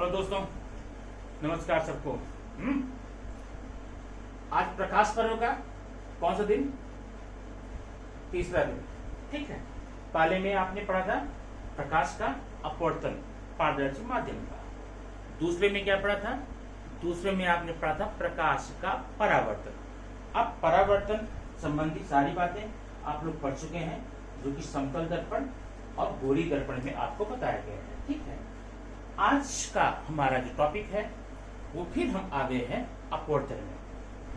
Hello दोस्तों, नमस्कार सबको। आज प्रकाश पर्व का कौन सा दिन? तीसरा दिन। ठीक है। पहले में आपने पढ़ा था प्रकाश का अपवर्तन पारदर्शी माध्यम का। दूसरे में क्या पढ़ा था? दूसरे में आपने पढ़ा था प्रकाश का परावर्तन। अब परावर्तन संबंधी सारी बातें आप लोग पढ़ चुके हैं, जो कि समतल दर्पण और गोली दर्पण में आपको बताया गया है। ठीक है। आज का हमारा जो टॉपिक है वो फिर हम आ गए हैं अपवर्तन में,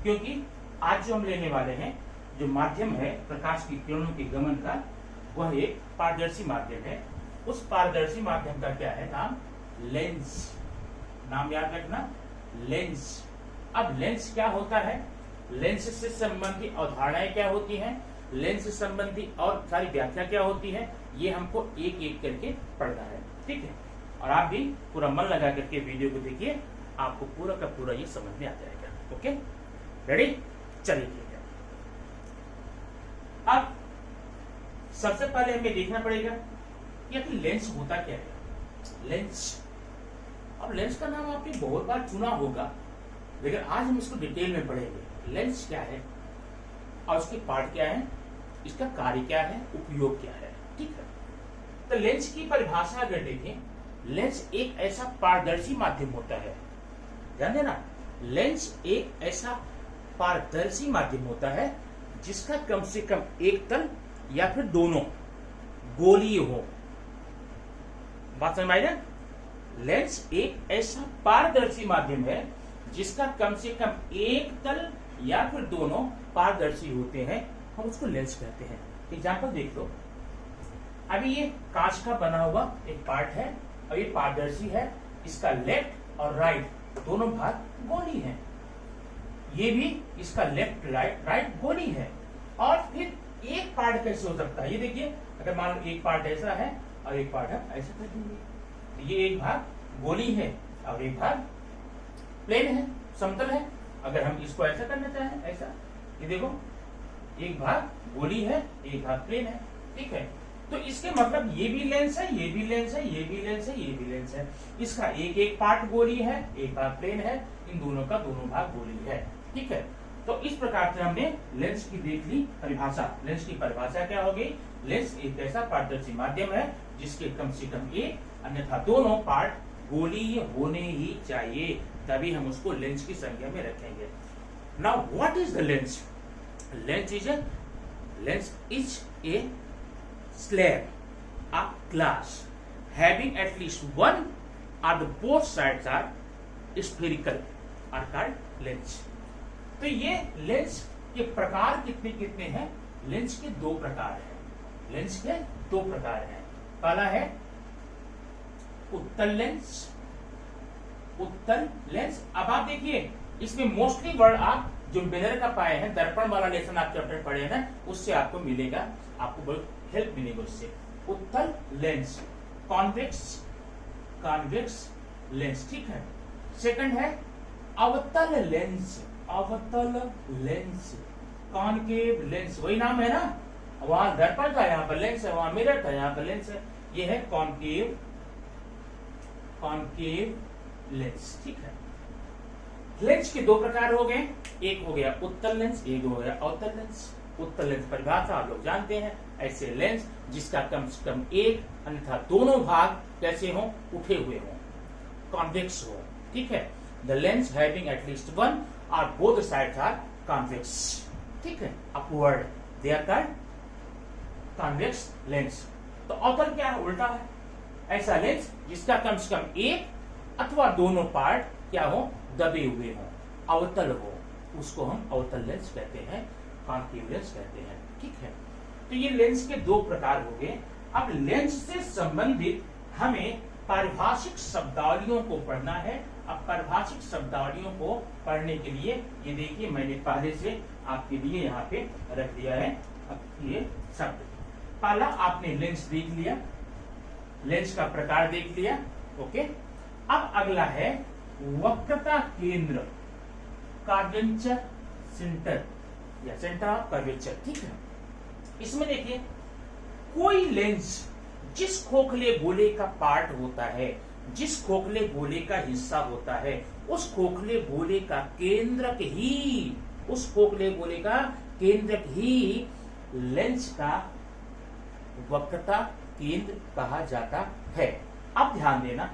क्योंकि आज जो हम लेने वाले हैं जो माध्यम है प्रकाश की किरणों के गमन का, वह एक पारदर्शी माध्यम है। उस पारदर्शी माध्यम का क्या है नाम? लेंस। नाम याद रखना, लेंस। अब लेंस क्या होता है, लेंस से संबंधी अवधारणाएं क्या होती हैं, लेंस से संबंधी और सारी व्याख्या क्या होती है, ये हमको एक एक करके पढ़ना है। ठीक है। और आप भी पूरा मन लगा करके वीडियो को देखिए, आपको पूरा का पूरा ये समझ में आ जाएगा। Okay, ready? चलिए ठीक है। अब सबसे पहले हमें देखना पड़ेगा कि आखिर लेंस होता क्या है। लेंस, अब लेंस का नाम आपने बहुत बार सुना होगा, लेकिन आज हम इसको डिटेल में पढ़ेंगे। लेंस क्या है और उसके पार्ट क्या है, इसका कार्य क्या है, उपयोग क्या है। ठीक है। तो लेंस की परिभाषा अगर देखें, लेंस एक ऐसा पारदर्शी माध्यम होता है, ध्यान देना, लेंस एक ऐसा पारदर्शी माध्यम होता है जिसका कम से कम एक तल या फिर दोनों गोलीय हो। बात समझ में आई ना? लेंस एक ऐसा पारदर्शी माध्यम है जिसका कम से कम एक तल या फिर दोनों पारदर्शी होते हैं, हम उसको लेंस कहते हैं। एग्जाम्पल देख लो। अभी ये कांच का बना हुआ एक पार्ट है और ये पारदर्शी है, इसका लेफ्ट और राइट दोनों भाग गोली है। ये भी इसका लेफ्ट राइट गोली है। और फिर एक पार्ट कैसे हो सकता है, ये देखिए, अगर मान लो एक पार्ट ऐसा है और एक पार्ट है ऐसा कर देंगे, ये एक भाग गोली है और एक भाग प्लेन है, समतल है। अगर हम इसको ऐसा करना चाहें, ऐसा, ये देखो, एक भाग गोली है एक भाग प्लेन है। ठीक है। तो इसके मतलब ये भी लेंस है, ये भी लेंस है, ये भी लेंस है, ये भी लेंस है। इसका एक एक पार्ट गोली है, एक भाग प्लेन है, इन दोनों का दोनों भाग गोली है। ठीक है। तो इस प्रकार से हमने लेंस की देख ली परिभाषा। लेंस की परिभाषा क्या होगी? लेंस एक ऐसा पारदर्शी माध्यम है जिसके कम से कम एक अन्यथा दोनों पार्ट गोलीय होने ही चाहिए, तभी हम उसको लेंस की संख्या में रखेंगे। Now what is the lens? Lens is a slab, a glass having at least one or the both sides are spherical are called lens। तो ये लेंस के प्रकार कितने कितने हैं? लेंस के दो प्रकार हैं। लेंस के दो प्रकार हैं। पहला है उत्तल लेंस। उत्तल लेंस, अब आप देखिए इसमें मोस्टली वर्ड आप जो मिरर का पाए हैं, दर्पण वाला लेसन आप चैप्टर पढ़े हैं ना, उससे आपको मिलेगा, आपको बहुत हेल्प मिलेगी उससे। उत्तल लेंस, कॉन्वेक्स लेंस। ठीक है। सेकंड है अवतल लेंस। अवतल लेंस, कॉनकेव लेंस, वही नाम है ना, वहां दर्पण का यहाँ पर लेंस है, वहां मिरर का यहाँ पर लेंस है, ये है कॉनकेव लेंस। ठीक है। लेंस के दो प्रकार हो गए, एक हो गया उत्तल लेंस, एक हो गया अवतल लेंस। उत्तल लेंस परिभाषा आप लोग जानते हैं, ऐसे लेंस जिसका कम से कम एक अन्यथा दोनों भाग कैसे हो, उठे हुए हो, कॉन्वेक्स हो। ठीक है। The lens having at least one or both sides are convex. ठीक है। Upward they are called convex lens. तो अवतल क्या है? उल्टा है। ऐसा लेंस जिसका कम से कम एक अथवा दोनों पार्ट क्या हो, दबे हुए हो, अवतल हो, उसको हम अवतल लेंस कहते हैं, कॉन्केव लेंस कहते हैं। ठीक है। तो ये लेंस के दो प्रकार हो गए। अब लेंस से संबंधित हमें पारिभाषिक शब्दावलियों को पढ़ना है। अब पारिभाषिक शब्दावलियों को पढ़ने के लिए ये देखिए, मैंने पहले से आपके लिए यहाँ पे रख दिया है। अब ये शब्द, पहला आपने लेंस देख लिया, लेंस का प्रकार देख लिया। ओके। अब अगला है वक्रता केंद्र, कर्वेचर सेंटर या सेंटर ऑफ कर्वेचर। ठीक है। इसमें देखिए, कोई लेंस जिस खोखले गोले का पार्ट होता है जिस खोखले गोले का हिस्सा होता है उस खोखले गोले का केंद्रक ही, उस खोखले गोले का केंद्रक ही लेंस का वक्रता केंद्र कहा जाता है। अब ध्यान देना,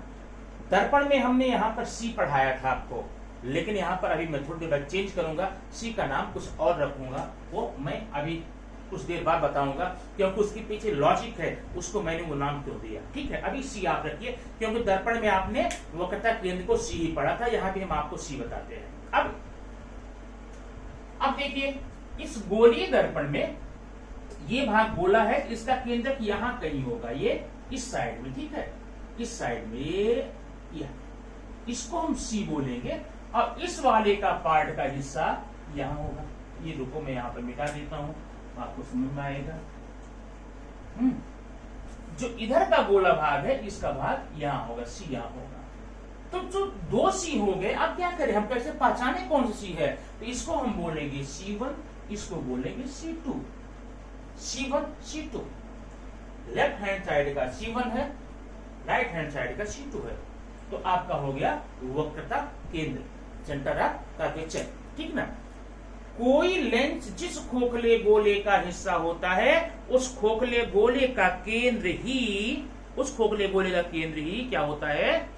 दर्पण में हमने यहां पर सी पढ़ाया था आपको, लेकिन यहां पर अभी मैं थोड़ी देर बाद चेंज करूंगा, सी का नाम कुछ और रखूंगा, वो मैं अभी कुछ देर बाद बताऊंगा, क्योंकि उसके पीछे लॉजिक है, उसको मैंने वो नाम क्यों दिया। ठीक है, अभी सी आप रखिए, क्योंकि दर्पण में आपने वक्रता केंद्र को सी ही पढ़ा था, यहां भी हम आपको सी बताते हैं। अब देखिए, इस गोलीय दर्पण में ये भाग गोला है, इसका केंद्रक यहां कहीं होगा, ये इस साइड में, ठीक है, इस साइड में, इसको हम सी बोलेंगे, और इस वाले का पार्ट का हिस्सा यहां होगा। ये रुको, मैं यहां पर मिटा देता हूं, आपको समझ में आएगा। जो इधर का गोला भाग है, इसका भाग यहां होगा, सी यहां होगा। तो जो दो सी हो गए, अब क्या करें, हम कैसे पहचाने कौन सी है? तो इसको हम बोलेंगे C1, इसको बोलेंगे C2, C1 C2। Left hand side का C1 है, राइट हैंड साइड का C2 है, तो आपका हो गया वक्रता केंद्र, सेंटर ऑफ कर्वेचर, ठीक ना। कोई लेंस जिस खोखले गोले का हिस्सा होता है उस खोखले गोले का केंद्र ही, उस खोखले गोले का केंद्र ही क्या होता है?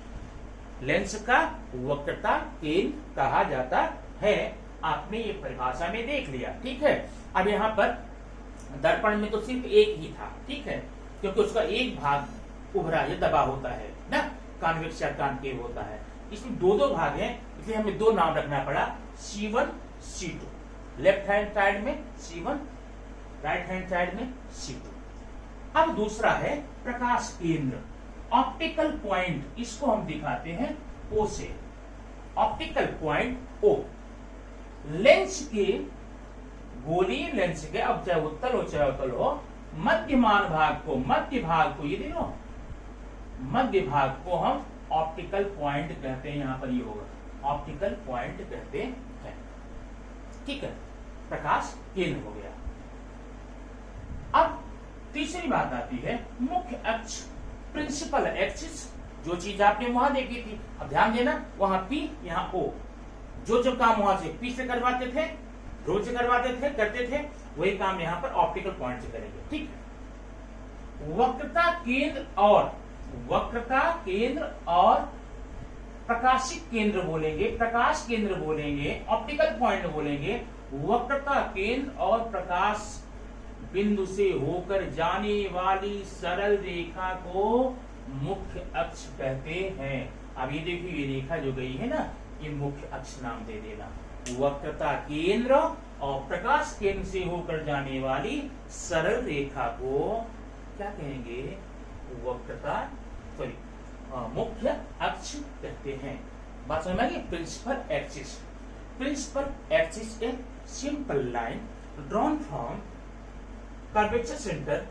लेंस का वक्रता केंद्र कहा जाता है। आपने ये परिभाषा में देख लिया, ठीक है। अब यहाँ पर दर्पण में तो सिर्फ एक ही था, ठीक है, क्योंकि उसका एक भाग उभरा या दबा होता है ना, कॉन्वेक्स या कॉनकेव होता है। इसमें दो दो भाग हैं, इसलिए हमें दो नाम रखना पड़ा, C1 C2। Left hand side में C1, राइट हैंड साइड में C2। अब दूसरा है प्रकाश केंद्र, ऑप्टिकल पॉइंट, इसको हम दिखाते हैं O से। ऑप्टिकल पॉइंट O लेंस के, गोलीय लेंस के, अब चाहे उत्तल हो चाहे अवतल हो, मध्यमान भाग को, मध्य भाग को, ये देखो मध्य भाग को हम ऑप्टिकल पॉइंट कहते हैं। यहां पर ये होगा, ऑप्टिकल पॉइंट कहते हैं, ठीक है। प्रकाश केंद्र हो गया। अब तीसरी बात आती है मुख्य अक्ष, प्रिंसिपल एक्सिस, जो चीज आपने वहां देखी थी। अब ध्यान देना, वहां P, यहां O, जो काम वहां से P से करवाते थे, ध्रुव से करवाते थे, करते थे, वही काम यहां पर ऑप्टिकल पॉइंट से करेंगे, ठीक है। वक्रता केंद्र और प्रकाशिक केंद्र बोलेंगे, प्रकाश केंद्र बोलेंगे, ऑप्टिकल पॉइंट बोलेंगे। वक्रता केंद्र और प्रकाश बिंदु से होकर जाने वाली सरल रेखा को मुख्य अक्ष कहते हैं। अब ये देखिए, ये रेखा जो गई है ना, ये मुख्य अक्ष नाम दे देना। वक्रता केंद्र और प्रकाश केंद्र से होकर जाने वाली सरल रेखा को क्या कहेंगे? वक्रता, सॉरी, मुख्य अक्ष कहते हैं। बात समझ में आ गई? Principal axis, principal axis a simple line drawn from curvature centre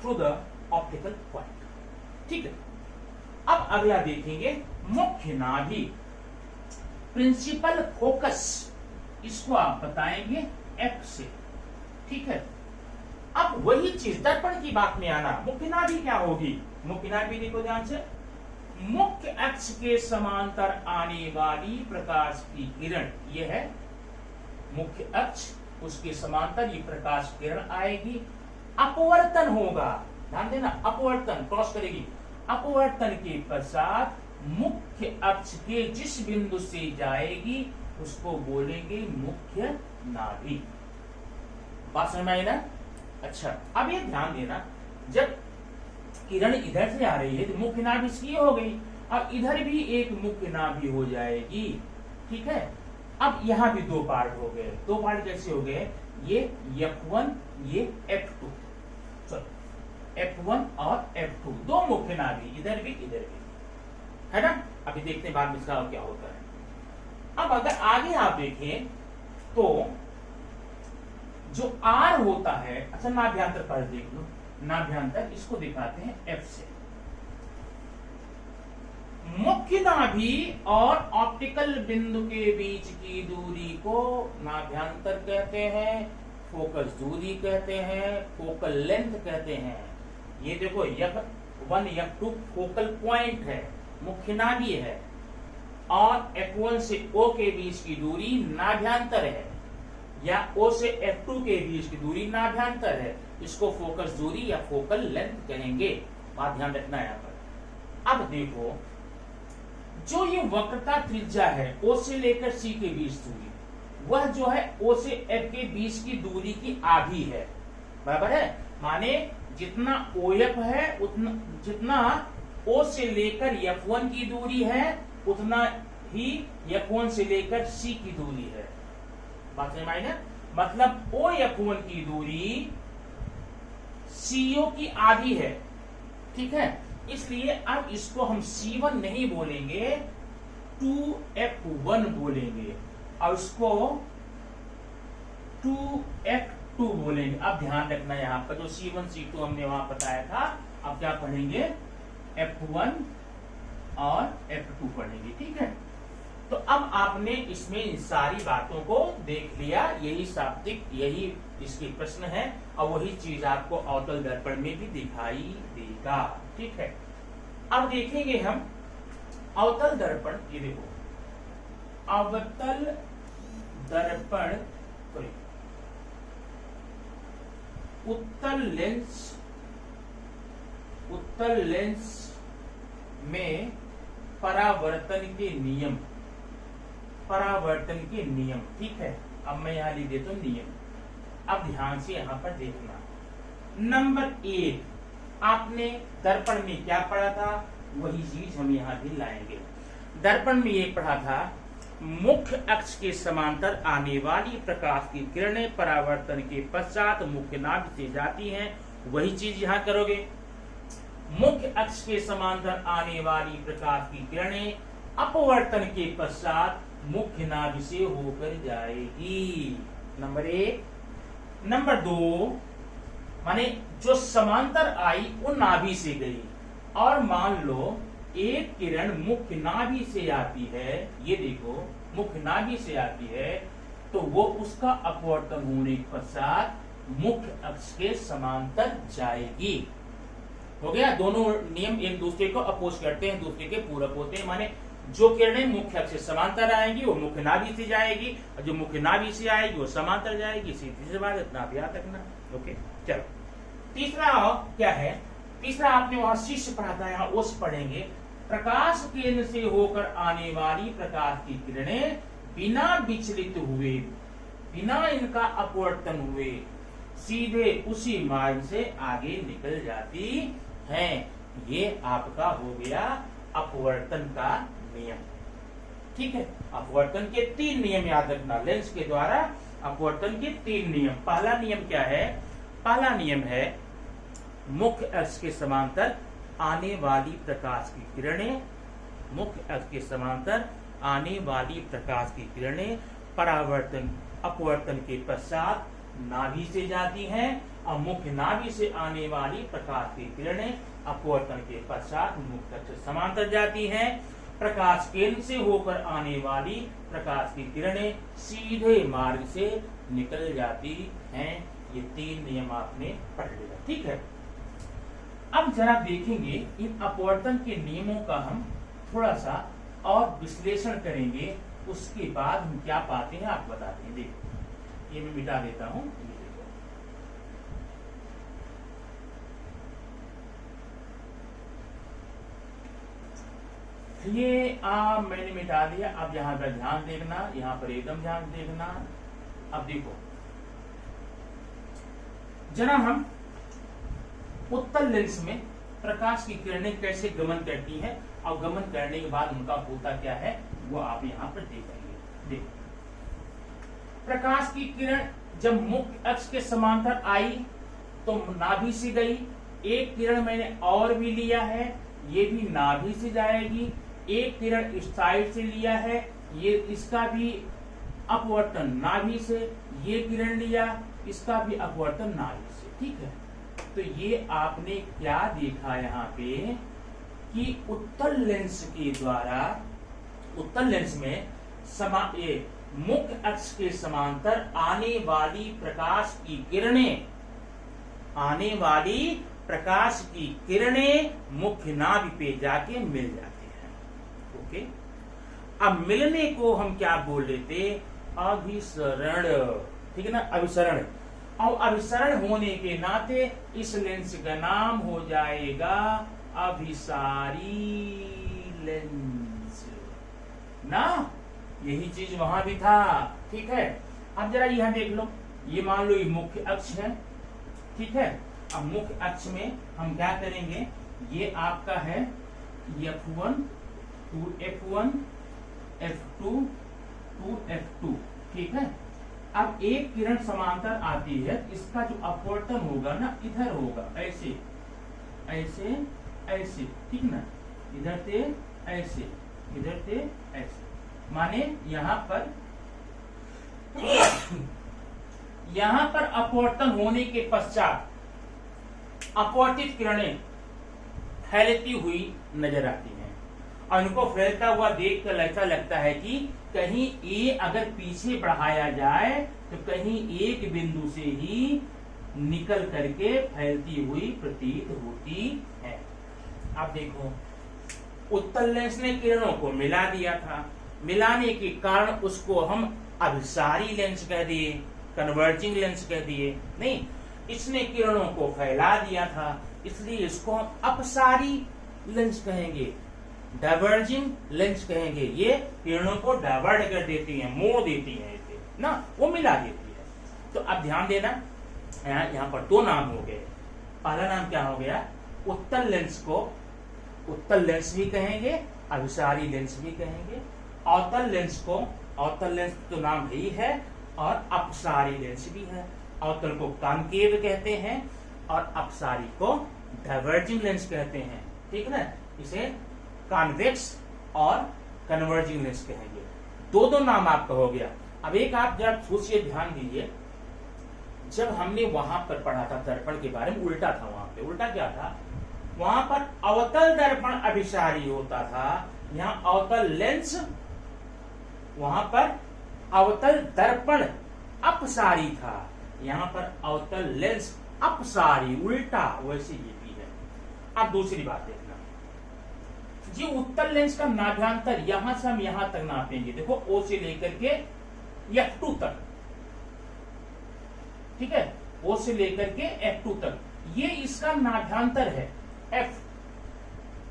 through the optical point, ठीक है। अब अगला देखेंगे मुख्य नाभि, प्रिंसिपल फोकस, इसको आप बताएंगे F से, ठीक है। अब वही चीज दर्पण की बात में आना, मुख्य नाभि क्या होगी? मुख्य नाभि देखो ध्यान से, मुख्य अक्ष के समांतर आने वाली प्रकाश की किरण, ये है मुख्य अक्ष, उसके समांतर ये प्रकाश किरण आएगी, अपवर्तन होगा, ध्यान देना, अपवर्तन क्रॉस करेगी, अपवर्तन के पश्चात मुख्य अक्ष के जिस बिंदु से जाएगी उसको बोलेंगे मुख्य नाभि। बात समझ में आई ना? अच्छा, अब ये ध्यान देना, जब किरण इधर से आ रही है तो मुख्य नाभि इसकी हो गई, अब इधर भी एक मुख्य नाभि हो जाएगी, ठीक है। अब यहां भी दो पार्ट हो गए, दो पार्ट कैसे हो गए? ये F1, ये F2, F1 और F2, दो मुख्य नाभि, इधर भी इधर भी, है ना। अभी देखते हैं बाद में इसका क्या होता है। अब अगर आगे आप देखें तो जो R होता है, अच्छा नाभ्यंतर पर देख लो, नाभ्यंतर इसको दिखाते हैं F से। मुख्य नाभि और ऑप्टिकल बिंदु के बीच की दूरी को नाभ्यंतर कहते हैं, फोकस दूरी कहते हैं, फोकल लेंथ कहते हैं। ये देखो F1 F2 फोकल पॉइंट है, मुख्य नाभि है और F1 से O के बीच की दूरी नाभ्यांतर है, या O से F2 के बीच की दूरी नाभ्यांतर है, इसको फोकस दूरी या फोकल लेंथ कहेंगे। बात ध्यान रखना है यहाँ पर। अब देखो, जो ये वक्रता त्रिज्या है O से लेकर C के बीच दूरी, वह जो है O से F के बीच की दूरी की आधी है, बराबर है। माने जितना OF है उतना, जितना O से लेकर F1 की दूरी है उतना ही F1 से लेकर C की दूरी है। बात समझ में आई ना? मतलब OF1 की दूरी CO की आधी है, ठीक है। इसलिए अब इसको हम C1 नहीं बोलेंगे, 2F1 बोलेंगे, और इसको 2F2 बोलेंगे। अब ध्यान रखना यहाँ पर जो C1 C2 हमने वहां बताया था, अब क्या पढ़ेंगे, F1 और F2 पढ़ेंगे, ठीक है। तो अब आपने इसमें इन सारी बातों को देख लिया, यही शाब्दिक, यही इसके प्रश्न है, और वही चीज आपको अवतल दर्पण में भी दिखाई देगा, ठीक है। अब देखेंगे हम अवतल दर्पण, ये देखो अवतल दर्पण, उत्तल लेंस में परावर्तन के नियम, ठीक है। अब मैं यहां लिख देता हूं नियम। अब ध्यान से यहां पर देखना। नंबर 1, आपने दर्पण में क्या पढ़ा था, वही चीज हम यहां भी लाएंगे। दर्पण में ये पढ़ा था, मुख्य अक्ष के समांतर आने वाली प्रकाश की किरणें परावर्तन के पश्चात मुख्य नाभि से जाती हैं। वही चीज यहां करोगे। मुख्य अक्ष के समांतर आने वाली प्रकाश की किरणें अपवर्तन के पश्चात मुख्य नाभि से होकर जाएगी। नंबर 1। नंबर 2, माने जो समांतर आई वो नाभि से गई, और मान लो एक किरण मुख्य नाभि से आती है, ये देखो मुख्य नाभि से आती है, तो वो उसका अपवर्तन होने के पश्चात मुख्य अक्ष के समांतर जाएगी। हो गया। दोनों नियम एक दूसरे को अपोज करते हैं, दूसरे के पूरक होते हैं। माने जो किरणें मुख्य अक्ष से समांतर आएंगी वो मुख्य नाभि से जाएगी, और जो मुख्य नाभि से आएगी वो समांतर जाएगी। सीधी सी बात, इतना भी याद रखना। ओके, चलो तीसरा क्या है, तीसरा आपने वहां शिष्य पढ़ा था, यहाँ ओस पढ़ेंगे। प्रकाश केंद्र से होकर आने वाली प्रकाश की किरणें बिना विचलित हुए, बिना इनका अपवर्तन हुए सीधे उसी मार्ग से आगे निकल जाती हैं। ये आपका हो गया अपवर्तन का नियम, ठीक है। अपवर्तन के 3 नियम याद रखना, लेंस के द्वारा अपवर्तन के 3 नियम। पहला नियम क्या है, पहला नियम है मुख्य अक्ष के समांतर आने वाली प्रकाश की किरणें, मुख्य अक्ष के समांतर आने वाली प्रकाश की किरणें परावर्तन अपवर्तन के पश्चात नाभि से जाती हैं, और मुख्य नाभि से आने वाली प्रकाश की किरणें अपवर्तन के पश्चात मुख्य अक्ष से समांतर जाती हैं। प्रकाश केंद्र से होकर आने वाली प्रकाश की किरणें सीधे मार्ग से निकल जाती हैं। ये 3 नियम आपने पढ़ लिया, ठीक है। अब जरा देखेंगे इन अपवर्तन के नियमों का हम थोड़ा सा और विश्लेषण करेंगे, उसके बाद हम क्या पाते हैं आप बताते हैं। देखो ये मैं मिटा देता हूं, ये मैंने मिटा दिया। अब यहाँ पर ध्यान देखना, यहाँ पर एकदम ध्यान देखना। अब देखो जरा हम उत्तल लेंस में प्रकाश की किरणें कैसे गमन करती हैं, और गमन करने के बाद उनका होता क्या है वो आप यहाँ पर देखेंगे। देखो प्रकाश की किरण जब मुख्य अक्ष के समांतर आई तो नाभि से गई। एक किरण मैंने और भी लिया है, ये भी नाभि से जाएगी। एक किरण इस साइड से लिया है, ये इसका भी अपवर्तन नाभि से। ये किरण लिया, इसका भी अपवर्तन नाभि से, ठीक है। तो ये आपने क्या देखा यहाँ पे कि उत्तल लेंस के द्वारा, उत्तल लेंस में मुख्य अक्ष के समांतर आने वाली प्रकाश की किरणें, आने वाली प्रकाश की किरणें मुख्य नाभि पे जाके मिल जाती हैं। ओके। अब मिलने को हम क्या बोल लेते, अभिसरण, ठीक है ना, अभिसरण। और अभिसरण होने के नाते इस लेंस का नाम हो जाएगा अभिसारी लेंस ना। यही चीज वहां भी था, ठीक है। अब जरा यह देख लो, ये मान लो ये मुख्य अक्ष है, ठीक है। अब मुख्य अक्ष में हम क्या करेंगे, ये आपका है F1 to F1 F2 to F2, ठीक है। अब एक किरण समांतर आती है, इसका जो अपवर्तन होगा ना इधर होगा, ऐसे ऐसे ऐसे, ठीक ना, इधर से ऐसे, इधर से ऐसे, माने यहां पर अपवर्तन होने के पश्चात अपवर्तित किरणें फैलती हुई नजर आती हैं, और इनको फैलता हुआ देखकर ऐसा लगता है कि कहीं ए अगर पीछे बढ़ाया जाए तो कहीं एक बिंदु से ही निकल करके फैलती हुई प्रतीत होती है। आप देखो, उत्तल लेंस ने किरणों को मिला दिया था, मिलाने के कारण उसको हम अभिसारी लेंस कह दिए, कन्वर्जिंग लेंस कह दिए। नहीं, इसने किरणों को फैला दिया था, इसलिए इसको हम अपसारी लेंस कहेंगे, डाइवर्जिंग लेंस कहेंगे। ये किरणों को डाइवर्ट कर देती है, मोड़ देती है इसे ना, वो मिला देती है। तो अब ध्यान देना, यहाँ पर दो नाम हो गए। पहला नाम क्या हो गया, उत्तल लेंस को उत्तल लेंस भी कहेंगे, अभिसारी लेंस भी कहेंगे। अवतल लेंस को, अवतल लेंस तो नाम ही है, और अपसारी लेंस भी है। अवतल को कॉनकेव कहते हैं और अपसारी को डाइवर्जिंग लेंस कहते हैं, ठीक है ना। इसे कॉन्वेक्स और कन्वर्जिंग लेंस कहेंगे। दो नाम आपका हो गया। अब एक आप जब सोचिए, ध्यान दीजिए, जब हमने वहां पर पढ़ा था दर्पण के बारे में, उल्टा था। वहां पे उल्टा क्या था, वहां पर अवतल दर्पण अभिसारी होता था, यहाँ अवतल लेंस, वहां पर अवतल दर्पण अपसारी था, यहाँ पर अवतल लेंस अपसारी, उल्टा। वैसे ये भी है। अब दूसरी बात देखना, जी उत्तल लेंस का नाभ्यांतर यहां से हम यहां तक नापेंगे, देखो O से लेकर के F2 तक, ठीक है, O से लेकर के F2 तक, ये इसका नाभ्यांतर है F,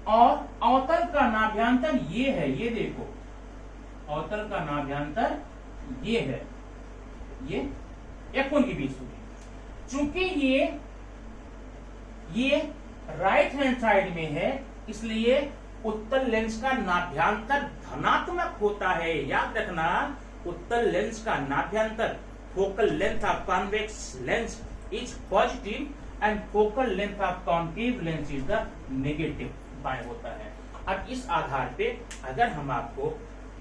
और अवतल का नाभ्यांतर ये है, ये देखो, अवतल का नाभ्यांतर ये है, ये F1 के बीच में। चूंकि ये राइट हैंड साइड में है, इसलिए उत्तल लेंस का नाभ्यांतर धनात्मक होता है। याद रखना, उत्तल लेंस का नाभ्यांतर, focal length of convex lens is positive and focal length of concave lens is the negative, बाएं होता है। अब इस आधार पे अगर हम आपको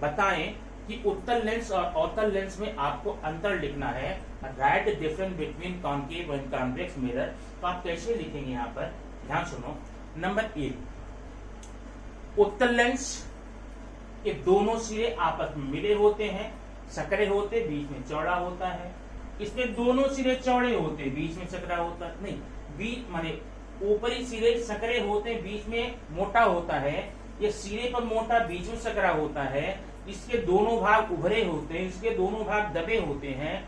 बताएं कि उत्तल लेंस और अवतल लेंस में आपको अंतर लिखना है, right difference between concave and convex mirror, तो आप कैसे लिखेंगे? यहाँ पर ध्यान सुनो। नंबर 1, उत्तल लेंस के दोनों सिरे आपस में मिले होते हैं, सकरे होते, बीच में चौड़ा होता है। इसमें दोनों सिरे चौड़े होते, बीच में सकरा होता नहीं, बीच माने ऊपरी सिरे सकरे होते, बीच में मोटा होता है। ये सिरे पर मोटा, बीच में सकरा होता है। इसके दोनों भाग उभरे होते हैं, इसके दोनों भाग दबे होते हैं।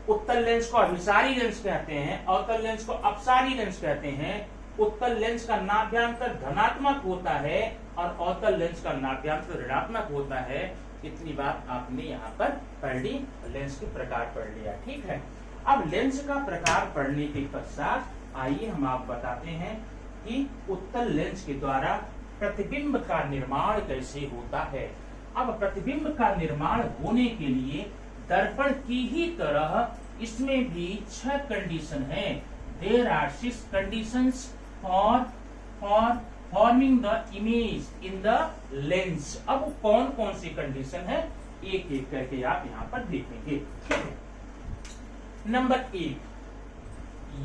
उत्तल लेंस को अभिसारी लेंस कहते हैं, अवतल लेंस को अपसारी लेंस कहते हैं। उत्तल लेंस का नाभ्यांतर धनात्मक होता है और अवतल लेंस का नाभ्यांतर ऋणात्मक होता है। इतनी बात आपने यहाँ पर पढ़ ली, लेंस के प्रकार पढ़ लिया, ठीक है। अब लेंस का प्रकार पढ़ने के पश्चात आइए हम आप बताते हैं कि उत्तल लेंस के द्वारा प्रतिबिंब का निर्माण कैसे होता है। अब प्रतिबिंब का निर्माण होने के लिए दर्पण की ही तरह इसमें भी 6 कंडीशन है। There are 6 conditions for forming the image in the lens. अब कौन कौन सी कंडीशन है, एक एक करके आप यहाँ पर देखेंगे, ठीक है। नंबर 1,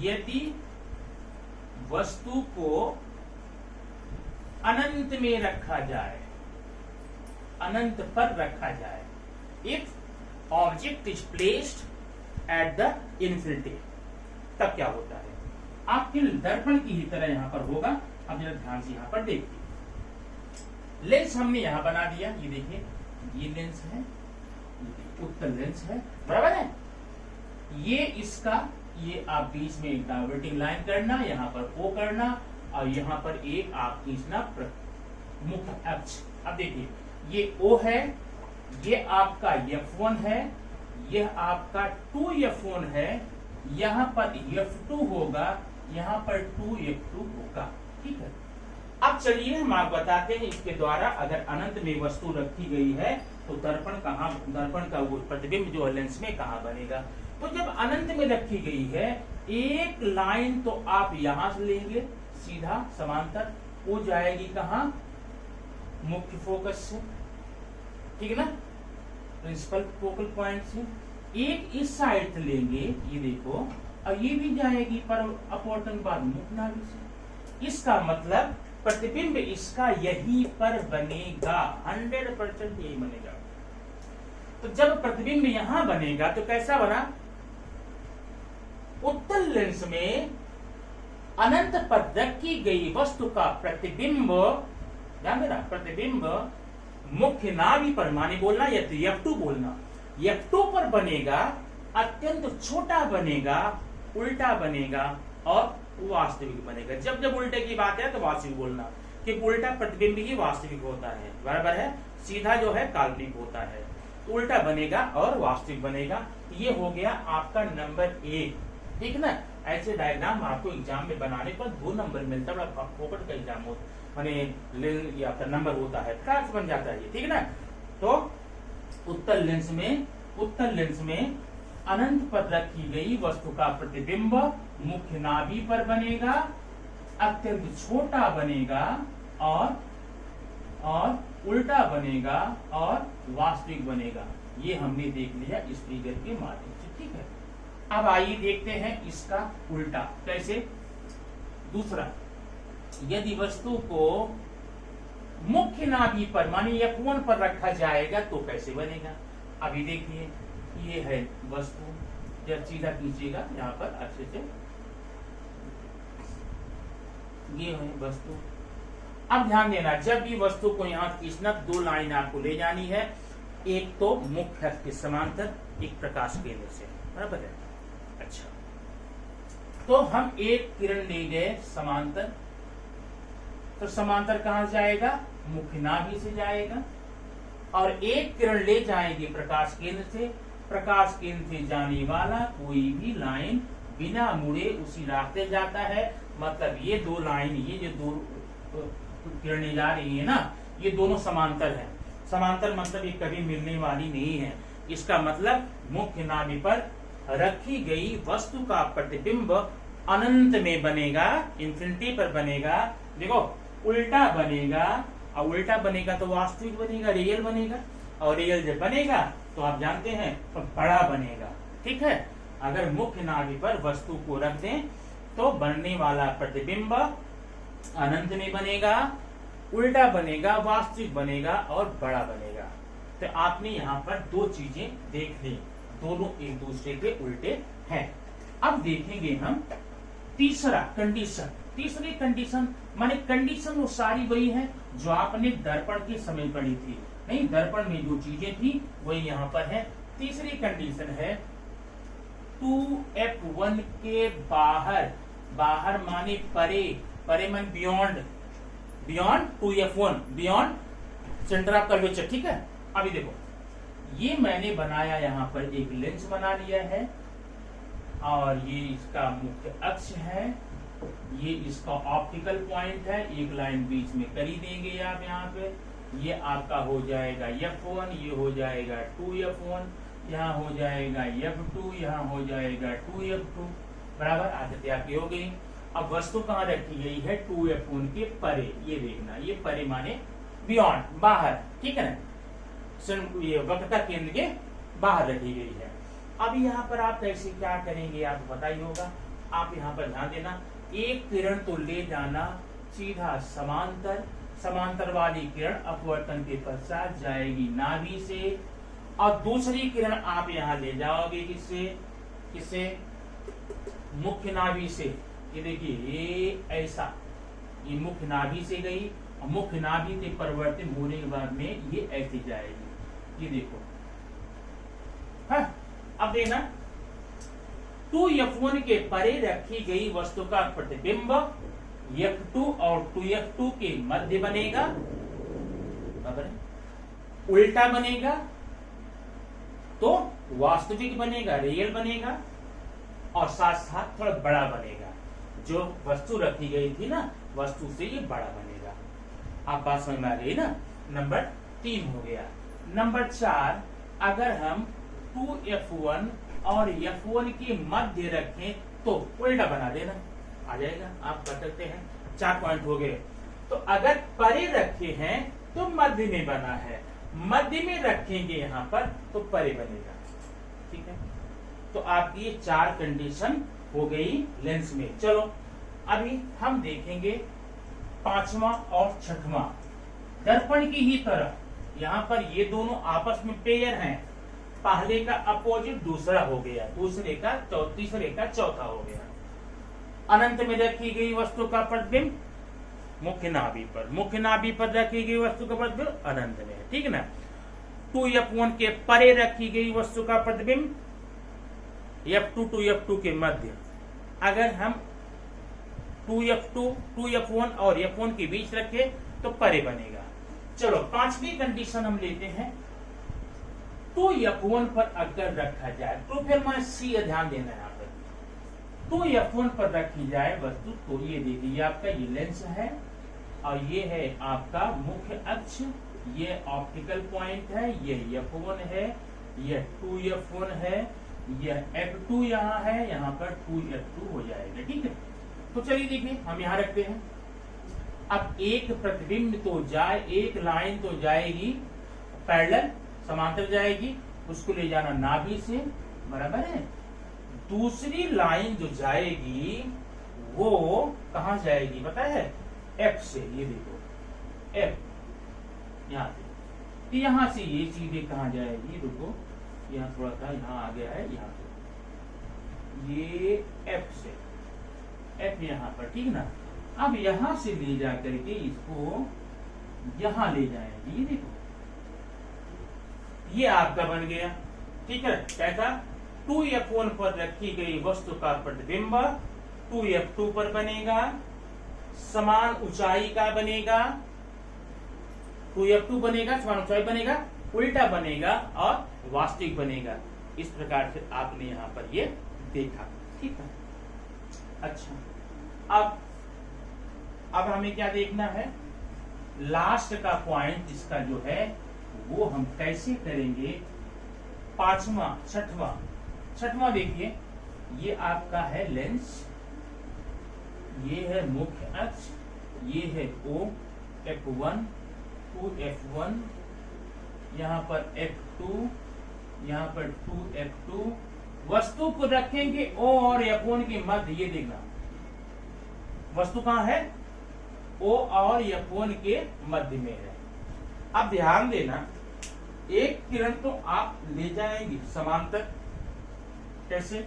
यदि वस्तु को अनंत में रखा जाए, अनंत पर रखा जाए, if object is placed at the infinity, तब क्या होता है? आपके दर्पण की ही तरह यहां पर होगा। अब जरा ध्यान से यहां पर देखिए, लेंस हमने यहाँ बना दिया, ये देखिए ये लेंस है, उत्तल लेंस है, बराबर है। ये इसका, ये आप बीच में एक डाइवर्टिंग लाइन करना, यहाँ पर O करना और यहाँ पर एक आप खींचना मुख्य अक्ष। अब देखिए ये O है, ये आपका F1 है, यह आपका 2F1 है, यहाँ पर F2 होगा, यहाँ पर 2F2 होगा, ठीक है। अब चलिए हम आप बताते हैं इसके द्वारा, अगर अनंत में वस्तु रखी गई है तो दर्पण कहाँ, दर्पण का वो प्रतिबिंब जो है लेंस में कहाँ बनेगा। तो जब अनंत में रखी गई है, एक लाइन तो आप यहां से लेंगे सीधा समांतर, वो जाएगी कहाँ, मुख्य फोकस से, ठीक है ना, प्रिंसिपल फोकल पॉइंट से। एक इस साइड से लेंगे, ये देखो, और ये भी जाएगी पर अपवर्तन बाद मुख्य नाभि से। इसका मतलब प्रतिबिंब इसका यहीं पर बनेगा, 100% यही बनेगा। तो जब प्रतिबिंब यहां बनेगा तो कैसा बना, उत्तल लेंस में अनंत पर रखी गई वस्तु का प्रतिबिंब, ध्यान देना, प्रतिबिंब मुख्य नाभि पर, माने बोलना या तो F2 बोलना, F2 पर बनेगा, अत्यंत छोटा बनेगा, उल्टा बनेगा और वास्तविक बनेगा। जब जब उल्टे की बात है तो वास्तविक बोलना, कि उल्टा प्रतिबिंब ही वास्तविक होता है, बराबर है, सीधा जो है काल्पनिक होता है, तो उल्टा बनेगा और वास्तविक बनेगा। ये हो गया आपका नंबर 1, ठीक ना। ऐसे डायग्राम आपको एग्जाम में बनाने पर 2 नंबर मिलता है, फोकट का एग्जाम होता माने या फिर नंबर होता है, ट्रैक्स बन जाता है, ठीक है ना। तो उत्तल लेंस में अनंत पर रखी गई वस्तु का प्रतिबिंब मुख्य नाभि पर बनेगा, अत्यंत छोटा बनेगा और उल्टा बनेगा और वास्तविक बनेगा। ये हमने देख लिया इस फिगर के माध्यम से, ठीक है। अब आइए देखते हैं इसका उल्टा कैसे। दूसरा, यदि वस्तु को मुख्य नाभि पर माने F1 पर रखा जाएगा तो कैसे बनेगा। अभी देखिए ये है वस्तु, जब सीधा खींचेगा यहाँ पर अच्छे से, ये है वस्तु। अब ध्यान देना, जब भी वस्तु को यहाँ खींचना 2 लाइन आपको ले जानी है, एक तो मुख्य अक्ष के समांतर, एक प्रकाश केंद्र से, बराबर है। अच्छा, तो हम एक किरण ले गए समांतर, तो समांतर कहां जाएगा, मुख्य नाभि से जाएगा, और एक किरण ले जाएंगे प्रकाश केंद्र से। प्रकाश केंद्र से जाने वाला कोई भी लाइन बिना मुड़े उसी रास्ते जाता है। मतलब ये 2 लाइन, ये जो 2 किरणें जा रही है ना, ये दोनों समांतर है। समांतर मतलब ये कभी मिलने वाली नहीं है। इसका मतलब मुख्य नाभि पर रखी गई वस्तु का प्रतिबिंब अनंत में बनेगा, इंफिनिटी पर बनेगा। देखो उल्टा बनेगा, और उल्टा बनेगा तो वास्तविक बनेगा, रियल बनेगा, और रियल जब बनेगा तो आप जानते हैं तो बड़ा बनेगा, ठीक है। अगर मुख्य नाभि पर वस्तु को रख दें तो बनने वाला प्रतिबिंब अनंत में बनेगा, उल्टा बनेगा, वास्तविक बनेगा और बड़ा बनेगा। तो आपने यहाँ पर 2 चीजें देख ली, दोनों एक दूसरे के उल्टे हैं। अब देखेंगे हम तीसरा कंडीशन। तीसरी कंडीशन माने कंडीशन वो सारी वही है जो आपने दर्पण के समय पढ़ी थी, नहीं, दर्पण में जो चीजें थी वही यहाँ पर है। तीसरी कंडीशन है 2F1 के बाहर, बाहर माने परे, परे मान beyond, beyond 2F1, beyond centre of curvature, ठीक है। अभी देखो ये मैंने बनाया, यहाँ पर एक लेंस बना लिया है, और ये इसका मुख्य अक्ष है, ये इसका ऑप्टिकल पॉइंट है, एक लाइन बीच में कर ही देंगे आप यहाँ पे। ये आपका हो जाएगा F1, ये हो जाएगा 2F1, यहाँ हो जाएगा F2, यहाँ हो जाएगा 2F2, बराबर। आकृति आपकी हो गई। अब वस्तु कहाँ रखी गई है, 2F1 के परे, ये देखना, ये परे माने बियॉन्ड, बाहर, ठीक है ना, ये वक्रता केंद्र के बाहर रखी गई है। अब यहाँ पर आप कैसे क्या करेंगे आपको पता ही होगा। आप यहाँ पर ध्यान देना, एक किरण तो ले जाना सीधा समांतर, समांतर वाली किरण अपवर्तन के पश्चात जाएगी नाभि से, और दूसरी किरण आप यहाँ ले जाओगे किससे, किससे, मुख्य नाभि से। ये देखिए ये ऐसा, ये मुख्य नाभि से गई, मुख्य नाभि से परिवर्तित होने के बाद में ये ऐसे जाएगी, ये देखो। हाँ, अब देखना 2f1 के परे रखी गई वस्तु का प्रतिबिंब f2 और 2f2 के मध्य बनेगा, बराबर है, उल्टा बनेगा तो वास्तविक बनेगा, रियल बनेगा, और साथ साथ थोड़ा बड़ा बनेगा। जो वस्तु रखी गई थी ना, वस्तु से ये बड़ा बनेगा। आप बात समझ में आ गई ना। नंबर 3 हो गया। नंबर 4, अगर हम 2f1 और f1 के मध्य रखें तो उल्टा बना देना, आ जाएगा। आप कर सकते हैं। 4 पॉइंट हो गए। तो अगर परे रखे हैं तो मध्य में बना है, मध्य में रखेंगे यहां पर तो परे बनेगा। ठीक है, तो आपकी ये 4 कंडीशन हो गई लेंस में। चलो अभी हम देखेंगे 5वां और 6वां। दर्पण की ही तरह यहाँ पर ये दोनों आपस में पेयर हैं। पहले का अपोजिट दूसरा हो गया, दूसरे का तीसरे का चौथा हो गया। अनंत में रखी गई वस्तु का प्रतिबिंब मुख्य नाभि पर, मुख्य नाभि पर रखी गई वस्तु का प्रतिबिंब अनंत में है। ठीक है ना। 2f1 के परे रखी गई वस्तु का प्रतिबिंब f2 2f2 के मध्य। अगर हम 2f1 और f1 के बीच रखे तो परे बनेगा। चलो 5वीं कंडीशन हम लेते हैं। 2f1 पर अगर रखा जाए तो फिर मैं सी ध्यान देना है यहाँ पर। 2f1 पर रखी जाए वस्तु तो ये देखिए आपका ये लेंस है और ये है आपका मुख्य अक्ष, ये ऑप्टिकल पॉइंट है, ये f1 है, ये 2f1 है, यह f2 यहाँ है, यहाँ पर 2f2 हो जाएगा। ठीक है, तो चलिए देखिए हम यहाँ रखते हैं। अब एक प्रतिबिंब तो जाए, एक लाइन तो जाएगी पैरेलल, समांतर जाएगी, उसको ले जाना नाभि से, बराबर है। दूसरी लाइन जो जाएगी वो कहाँ जाएगी पता है? F से, ये देखो F, यहाँ से, यहाँ से ये सीधे कहाँ जाएगी, रुको यहाँ थोड़ा सा यहाँ आ गया है, यहाँ पे ये F से, F यहाँ पर, ठीक ना। अब यहाँ से ले जा करके इसको यहाँ ले जाएंगे, ये देखो ये आपका बन गया। ठीक है, कैसा? 2f1 पर रखी गई वस्तु का प्रतिबिंब 2f2 पर बनेगा, समान ऊंचाई का बनेगा, 2f2 बनेगा, समान ऊंचाई बनेगा, उल्टा बनेगा और वास्तविक बनेगा। इस प्रकार से आपने यहाँ पर ये देखा। ठीक है, अच्छा अब हमें क्या देखना है? लास्ट का पॉइंट इसका जो है वो हम कैसे करेंगे? 5वां, 6वां देखिए, ये आपका है लेंस, ये है मुख्य अक्ष, ये है O F1 2F1, यहाँ पर F2, यहाँ पर 2F2। वस्तु को रखेंगे O और F1 के मध्य, ये देखना वस्तु कहाँ है? O और F1 के मध्य में है। अब ध्यान देना, एक किरण तो आप ले जाएंगे समांतर, कैसे?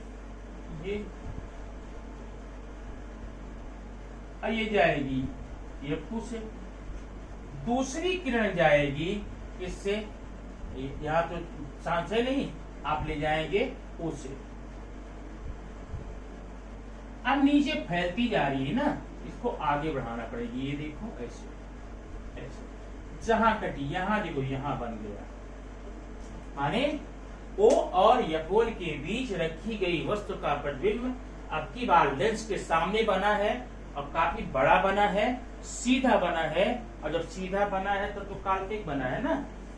ये जाएगी F2 से, दूसरी किरण जाएगी इससे, यहाँ तो चांस है नहीं, आप ले जाएंगे O से। अब नीचे फैलती जा रही है ना, इसको आगे बढ़ाना पड़ेगी, ये देखो ऐसे ऐसे, जहां कटी यहां देखो, यहां बन गया। माने O और F1 के बीच रखी गई वस्तु का प्रतिबिंब अब की बार लेंस के सामने बना है और काफी बड़ा बना है, सीधा बना है, और जब सीधा बना है तो काल्पनिक बना है ना।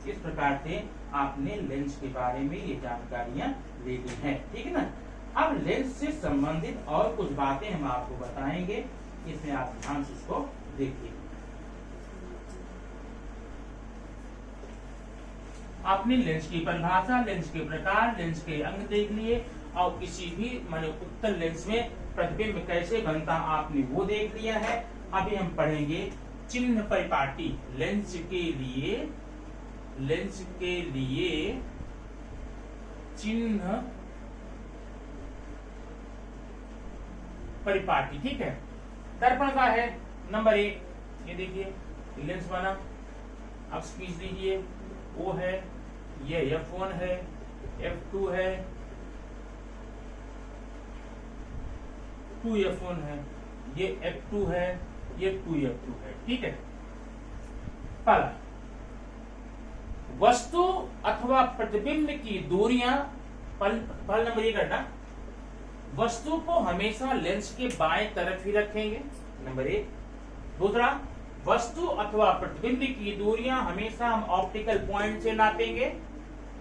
इस प्रकार से आपने लेंस के बारे में ये जानकारियां ले ली हैं। ठीक है ना। अब लेंस से संबंधित और कुछ बातें हम आपको बताएंगे, इसमें आप ध्यान से इसको देखिए। आपने लेंस की परिभाषा, लेंस के प्रकार, लेंस के अंग देख लिए, और किसी भी माने उत्तल लेंस में प्रतिबिंब कैसे बनता आपने वो देख लिया है। अभी हम पढ़ेंगे चिन्ह परिपाटी। लेंस के लिए चिन्ह परिपाटी। ठीक है, दर्पण का है नंबर 1, ये देखिए लेंस बना। अब खींच लीजिए, O है, ये F1 है, F2 है, 2F1 है, ये F2 है, ये 2F2 है। ठीक है। पहला, वस्तु अथवा प्रतिबिंब की दूरियां, पहला नंबर ये करना, वस्तु को हमेशा लेंस के बाएं तरफ ही रखेंगे, नंबर 1। दूसरा, वस्तु अथवा प्रतिबिंब की दूरियां हमेशा हम ऑप्टिकल पॉइंट से नापेंगे,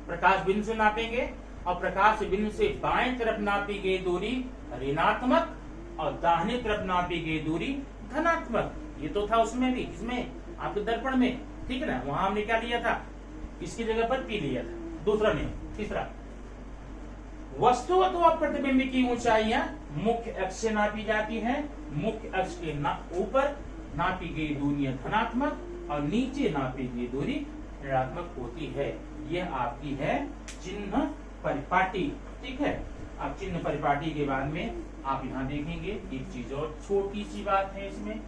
प्रकाश बिंदु से नापेंगे, और प्रकाश बिंदु से बाएं तरफ नापी गई दूरी ऋणात्मक और दाहिने तरफ नापी गई दूरी धनात्मक। ये तो था उसमें भी, इसमें आपके दर्पण में, ठीक है ना। वहां हमने क्या लिया था, इसकी जगह पर P लिया था। दूसरा नहीं। तीसरा, वस्तु अथवा प्रतिबिंब की ऊंचाइयां मुख्य अक्ष से नापी जाती हैं। मुख्य अक्ष के ऊपर नापी गई दूरी धनात्मक और नीचे नापी गई दूरी ऋणात्मक होती है। यह आपकी है चिन्ह परिपाटी। ठीक है। अब चिन्ह परिपाटी के बाद में आप यहाँ देखेंगे एक चीज और छोटी सी बात है, इसमें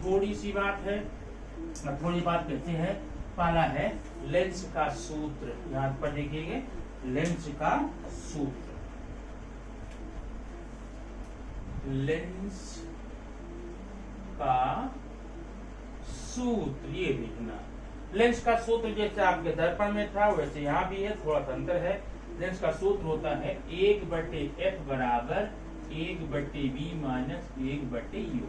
थोड़ी सी बात है। अब थोड़ी बात कहते हैं, पहला है लेंस का सूत्र। यहाँ पर देखिएगा लेंस का सूत्र। लेंस का सूत्र ये देखना। लेंस का सूत्र जैसे आपके दर्पण में था वैसे यहाँ भी है, थोड़ा सा अंतर है। लेंस का सूत्र होता है 1/f बराबर 1/b माइनस 1/u।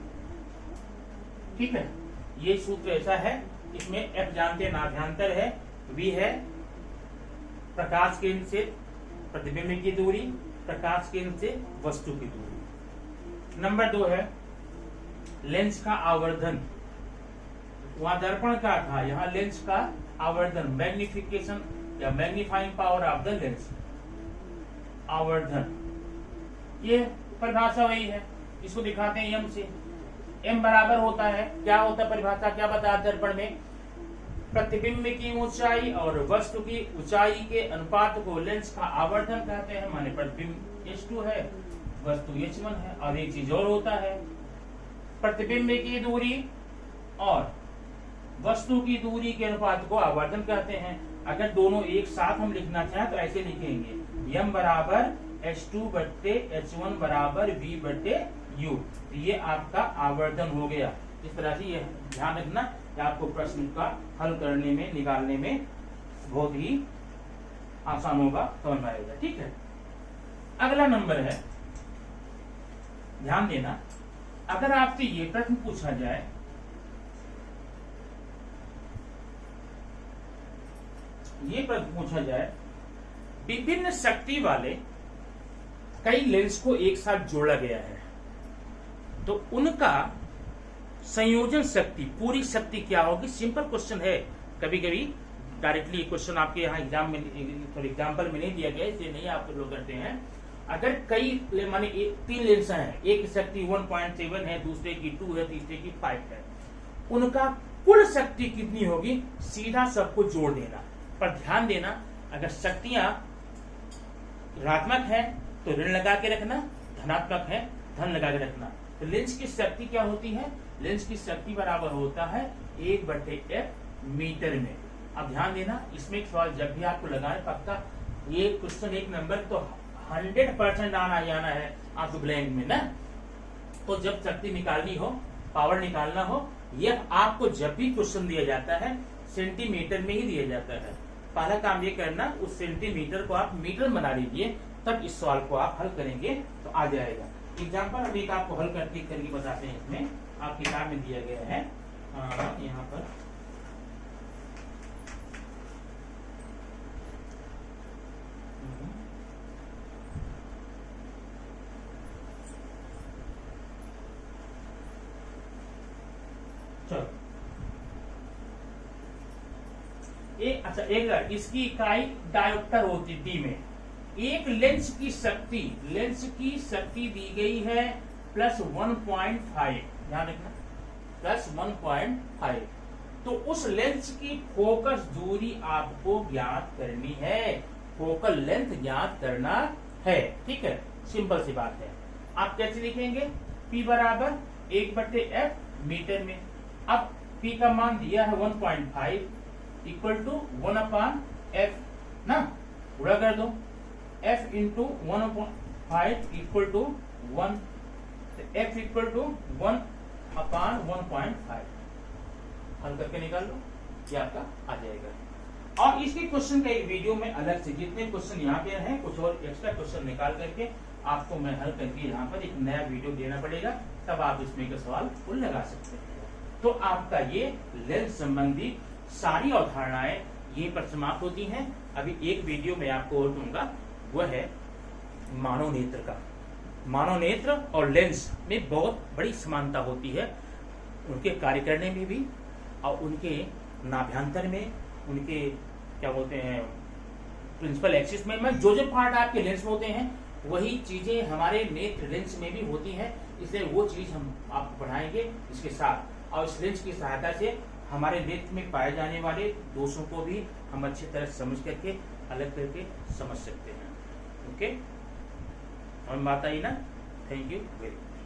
ठीक है। ये सूत्र ऐसा है, इसमें f जानते हैं नाभ्यांतर है, v है प्रकाश केंद्र से प्रतिबिंब की दूरी, प्रकाश केंद्र से वस्तु की दूरी। नंबर 2 है लेंस का आवर्धन। वहां दर्पण का था, यहाँ लेंस का आवर्धन, मैग्निफिकेशन या magnifying power of the lens, आवर्धन। ये परिभाषा वही है, इसको दिखाते हैं m से। m बराबर होता है, क्या होता है परिभाषा, क्या बताया दर्पण में, प्रतिबिंब की ऊंचाई और वस्तु की ऊंचाई के अनुपात को लेंस का आवर्धन कहते हैं। माने प्रतिबिंब h2 है, वस्तु h1 है। और एक चीज और होता है, प्रतिबिंब की दूरी और वस्तु की दूरी के अनुपात को आवर्धन कहते हैं। अगर दोनों एक साथ हम लिखना चाहें तो ऐसे लिखेंगे, m बराबर h2/h1 बराबर v/u। ये आपका आवर्धन हो गया। इस तरह से ये ध्यान रखना कि आपको प्रश्न का हल करने में, निकालने में बहुत ही आसान होगा, समझ में आएगा। ठीक है। अगला नंबर है, ध्यान देना, अगर आपसे ये प्रश्न पूछा जाए, ये प्रश्न पूछा जाए, विभिन्न शक्ति वाले कई लेंस को एक साथ जोड़ा गया है, तो उनका संयोजन शक्ति, पूरी शक्ति क्या होगी। सिंपल क्वेश्चन है, कभी कभी डायरेक्टली क्वेश्चन आपके यहाँ एग्जाम में, एग्जाम्पल में नहीं दिया गया, इसलिए नहीं आप लोग करते हैं। अगर कई माने 3 लेंस हैं, एक शक्ति 1.7 है, दूसरे की 2 है, तीसरे की 5 है, उनका कुल शक्ति कितनी होगी, सीधा सबको जोड़ देना। पर ध्यान देना, अगर शक्तियां ऋणात्मक है तो ऋण लगा के रखना, धनात्मक है धन लगा के रखना। तो लेंस की शक्ति क्या होती है, लेंस की शक्ति बराबर होता है 1/f मीटर में। अब ध्यान देना, इसमें एक सवाल जब भी आपको लगाए, पक्का ये क्वेश्चन 1 नंबर तो 100% आना जाना है आपको ब्लैंक में ना। तो जब शक्ति निकालनी हो, पावर निकालना हो, यह आपको जब भी क्वेश्चन दिया जाता है सेंटीमीटर में ही दिया जाता है। पहला काम ये करना, उस सेंटीमीटर को आप मीटर बना लीजिए, तब इस सवाल को आप हल करेंगे तो आ जाएगा। एग्जाम्पल अभी आपको हल करके बताते हैं। इसमें आप किताब में दिया गया है, यहाँ पर चलो अच्छा, एक इसकी इकाई डायोप्टर होती डी में। एक लेंस की शक्ति दी गई है +1.5, ध्यान रखना +1.5। तो उस लेंस की फोकस दूरी आपको ज्ञात करनी है, फोकल लेंथ ज्ञात करना है। ठीक है, सिंपल सी बात है। आप कैसे लिखेंगे, P बराबर 1/f मीटर में। अब P का मान दिया है 1.5 इक्वल टू 1/f ना, पूरा कर दो। f into 1/5 equal to 1, f equal to 1/1.5 हल करके निकाल लो, ये आपका आ जाएगा। और इसके क्वेश्चन का एक वीडियो में अलग से जितने क्वेश्चन यहाँ पे हैं कुछ और एक्स्ट्रा क्वेश्चन निकाल करके आपको मैं हल करके यहाँ पर एक नया वीडियो देना पड़ेगा, तब आप इसमें का सवाल को लगा सकते हैं। तो आपका ये लेंस संबंधी सारी अवधारणाएं यहीं पर समाप्त होती हैं। अभी एक वीडियो में आपको और दूंगा, वह है मानव नेत्र का। मानव नेत्र और लेंस में बहुत बड़ी समानता होती है, उनके कार्य करने में भी और उनके नाभ्यंतर में, उनके क्या बोलते हैं प्रिंसिपल एक्सिस में जो पार्ट आपके लेंस में होते हैं वही चीजें हमारे नेत्र लेंस में भी होती हैं। इसलिए वो चीज हम आपको पढ़ाएंगे इसके साथ, और इस लेंस की सहायता से हमारे नेत्र में पाए जाने वाले दोषों को भी हम अच्छी तरह समझ करके अलग करके समझ सकते हैं। ओके, हम बात आई ना। Thank you very much.